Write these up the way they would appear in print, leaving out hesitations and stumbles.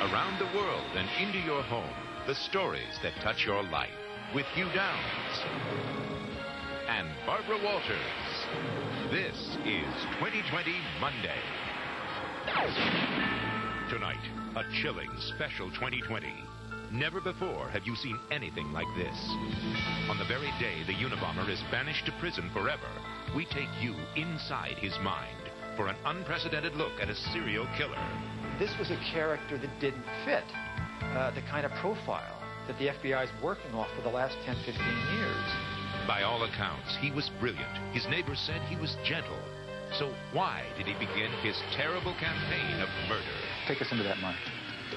Around the world and into your home, the stories that touch your life with Hugh Downs and Barbara Walters. This is 2020 Monday. Tonight, a chilling special 2020. Never before have you seen anything like this. On the very day the Unabomber is banished to prison forever, we take you inside his mind for an unprecedented look at a serial killer. This was a character that didn't fit the kind of profile that the FBI is working off for the last 10, 15 years. By all accounts, he was brilliant. His neighbors said he was gentle. So why did he begin his terrible campaign of murder? Take us into that, Mark.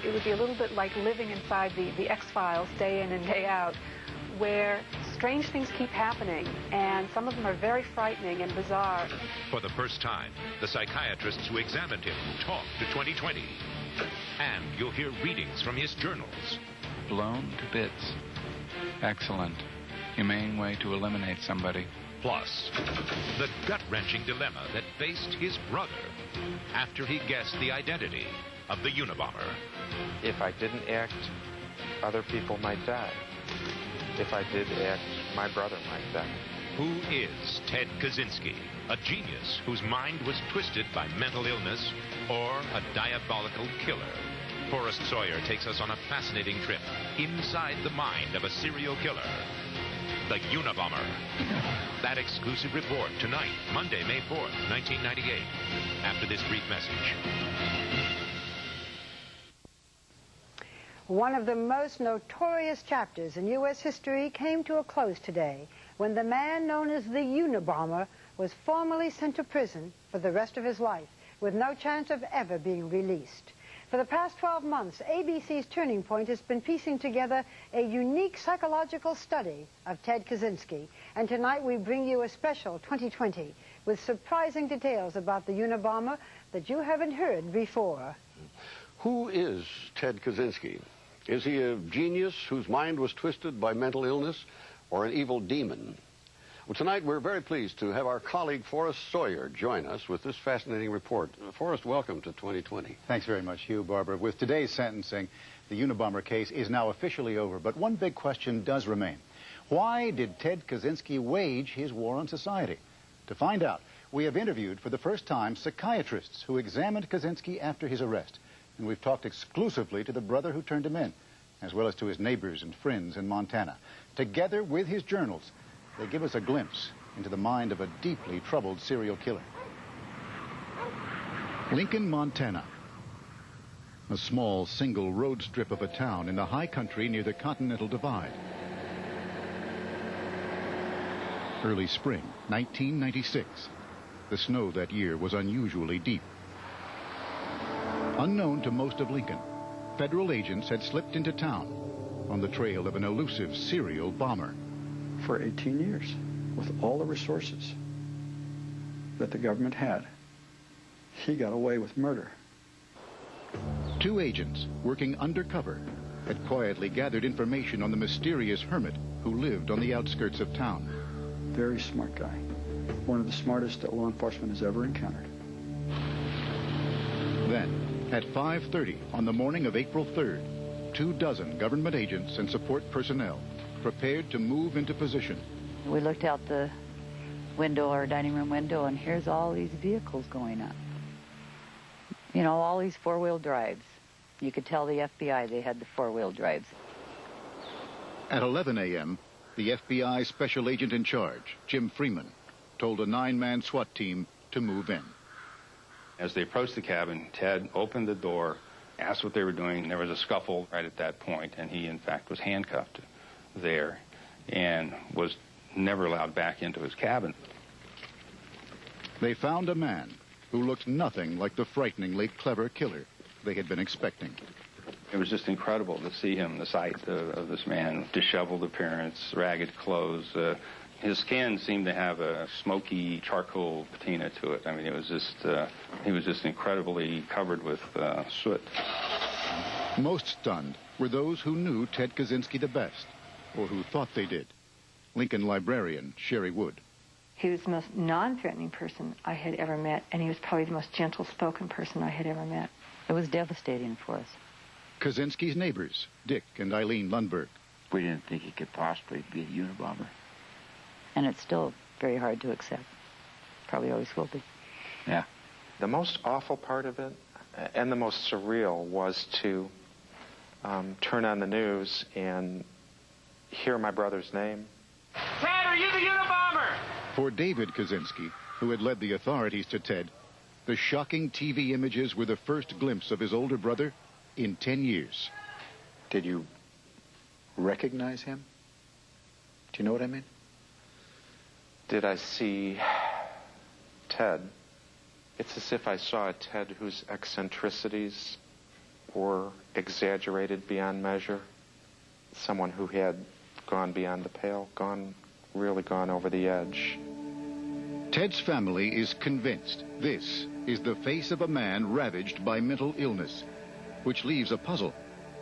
It would be a little bit like living inside the X-Files day in and day out, where strange things keep happening, and some of them are very frightening and bizarre. For the first time, the psychiatrists who examined him talk to 2020. And you'll hear readings from his journals. Blown to bits. Excellent. Humane way to eliminate somebody. Plus, the gut-wrenching dilemma that faced his brother after he guessed the identity of the Unabomber. If I didn't act, other people might die. If I did act, my brother might die. Who is Ted Kaczynski? A genius whose mind was twisted by mental illness or a diabolical killer? Forrest Sawyer takes us on a fascinating trip inside the mind of a serial killer. The Unabomber. That exclusive report tonight, Monday, May 4th, 1998. After this brief message. One of the most notorious chapters in U.S. history came to a close today when the man known as the Unabomber was formally sent to prison for the rest of his life with no chance of ever being released. For the past 12 months, ABC's Turning Point has been piecing together a unique psychological study of Ted Kaczynski. And tonight we bring you a special 2020 with surprising details about the Unabomber that you haven't heard before. Who is Ted Kaczynski? Is he a genius whose mind was twisted by mental illness or an evil demon? Well, tonight we're very pleased to have our colleague Forrest Sawyer join us with this fascinating report. Forrest, welcome to 2020. Thanks very much, Hugh. Barbara, with today's sentencing, the Unabomber case is now officially over, but one big question does remain. Why did Ted Kaczynski wage his war on society? To find out, we have interviewed for the first time psychiatrists who examined Kaczynski after his arrest. And we've talked exclusively to the brother who turned him in, as well as to his neighbors and friends in Montana. Together with his journals, they give us a glimpse into the mind of a deeply troubled serial killer. Lincoln, Montana. A small single road strip of a town in the high country near the Continental Divide. Early spring, 1996. The snow that year was unusually deep. Unknown to most of Lincoln, federal agents had slipped into town on the trail of an elusive serial bomber. For 18 years, with all the resources that the government had, he got away with murder. Two agents, working undercover, had quietly gathered information on the mysterious hermit who lived on the outskirts of town. Very smart guy. One of the smartest that law enforcement has ever encountered. Then, at 5:30 on the morning of April 3rd, 24 government agents and support personnel prepared to move into position. We looked out the window, our dining room window, and here's all these vehicles going up. You know, all these four-wheel drives. You could tell the FBI they had the four-wheel drives. At 11 a.m., the FBI special agent in charge, Jim Freeman, told a 9-man SWAT team to move in. As they approached the cabin, Ted opened the door, asked what they were doing. There was a scuffle right at that point, and he, in fact, was handcuffed there and was never allowed back into his cabin. They found a man who looked nothing like the frighteningly clever killer they had been expecting. It was just incredible to see him, the sight of this man, disheveled appearance, ragged clothes. His skin seemed to have a smoky charcoal patina to it. I mean, it was just, he was just incredibly covered with soot. Most stunned were those who knew Ted Kaczynski the best, or who thought they did. Lincoln librarian Sherry Wood. He was the most non-threatening person I had ever met, and he was probably the most gentle-spoken person I had ever met. It was devastating for us. Kaczynski's neighbors, Dick and Eileen Lundberg. We didn't think he could possibly be a Unabomber. And it's still very hard to accept. Probably always will be. Yeah. The most awful part of it, and the most surreal, was to turn on the news and hear my brother's name. Ted, are you the Unabomber? For David Kaczynski, who had led the authorities to Ted, the shocking TV images were the first glimpse of his older brother in 10 years. Did you recognize him? Do you know what I mean? Did I see Ted? It's as if I saw a Ted whose eccentricities were exaggerated beyond measure. Someone who had gone beyond the pale, really gone over the edge. Ted's family is convinced this is the face of a man ravaged by mental illness, which leaves a puzzle.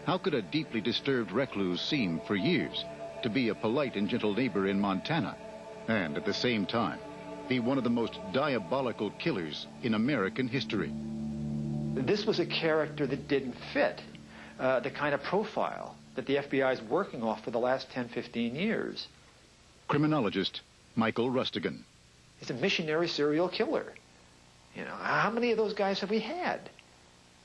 How could a deeply disturbed recluse seem for years to be a polite and gentle neighbor in Montana, and at the same time be one of the most diabolical killers in American history? This was a character that didn't fit the kind of profile that the FBI is working off for the last 10, 15 years. Criminologist Michael Rustigan. He's a missionary serial killer. You know, how many of those guys have we had?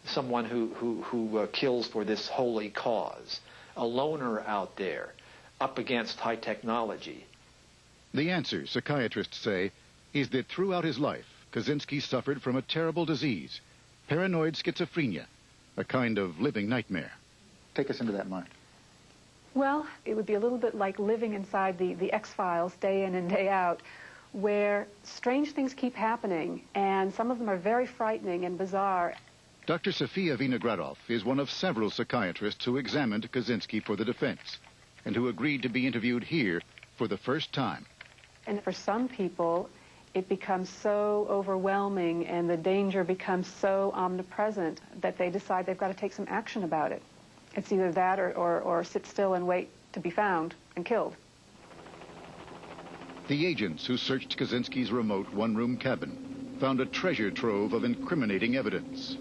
Someone who kills for this holy cause, a loner out there, up against high technology. The answer, psychiatrists say, is that throughout his life, Kaczynski suffered from a terrible disease, paranoid schizophrenia, a kind of living nightmare. Take us into that mind. Well, it would be a little bit like living inside the X-Files day in and day out, where strange things keep happening, and some of them are very frightening and bizarre. Dr. Sofia Vinogradov is one of several psychiatrists who examined Kaczynski for the defense, and who agreed to be interviewed here for the first time. And for some people, it becomes so overwhelming and the danger becomes so omnipresent that they decide they've got to take some action about it. It's either that or sit still and wait to be found and killed. The agents who searched Kaczynski's remote one-room cabin found a treasure trove of incriminating evidence.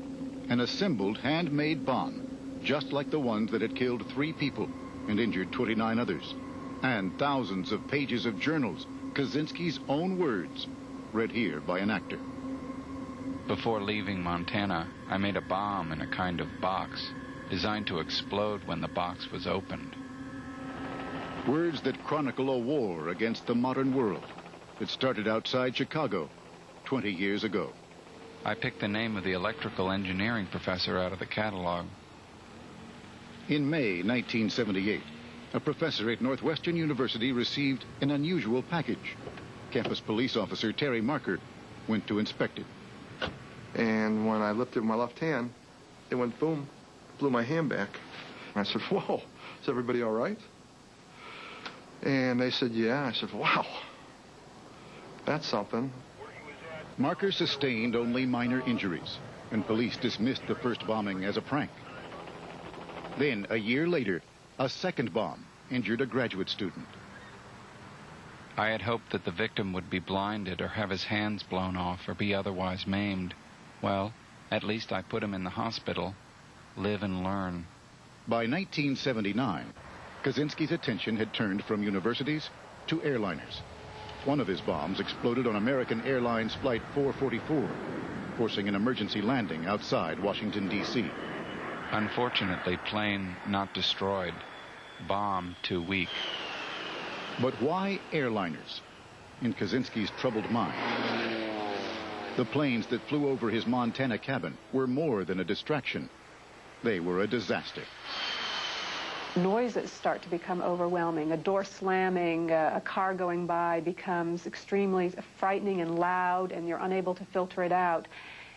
An assembled handmade bomb, just like the ones that had killed 3 people and injured 29 others. And thousands of pages of journals, Kaczynski's own words, read here by an actor. Before leaving Montana, I made a bomb in a kind of box, designed to explode when the box was opened. Words that chronicle a war against the modern world that started outside Chicago 20 years ago. I picked the name of the electrical engineering professor out of the catalog. In May 1978, a professor at Northwestern University received an unusual package. Campus police officer Terry Marker went to inspect it. And when I lifted my left hand, it went boom, blew my hand back. And I said, whoa, is everybody all right? And they said, yeah. I said, wow, that's something. Marker sustained only minor injuries, and police dismissed the first bombing as a prank. Then, a year later, a second bomb injured a graduate student. I had hoped that the victim would be blinded or have his hands blown off or be otherwise maimed. Well, at least I put him in the hospital. Live and learn. By 1979, Kaczynski's attention had turned from universities to airliners. One of his bombs exploded on American Airlines Flight 444, forcing an emergency landing outside Washington, D.C. Unfortunately, plane not destroyed. Bomb too weak. But why airliners? In Kaczynski's troubled mind, the planes that flew over his Montana cabin were more than a distraction. They were a disaster. Noises start to become overwhelming. A door slamming, a car going by becomes extremely frightening and loud, and you're unable to filter it out.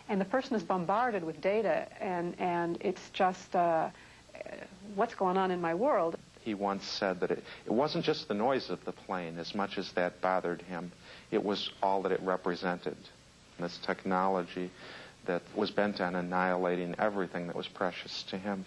And the person is bombarded with data, and it's just, what's going on in my world? He once said that it wasn't just the noise of the plane as much as that bothered him. It was all that it represented. This technology that was bent on annihilating everything that was precious to him.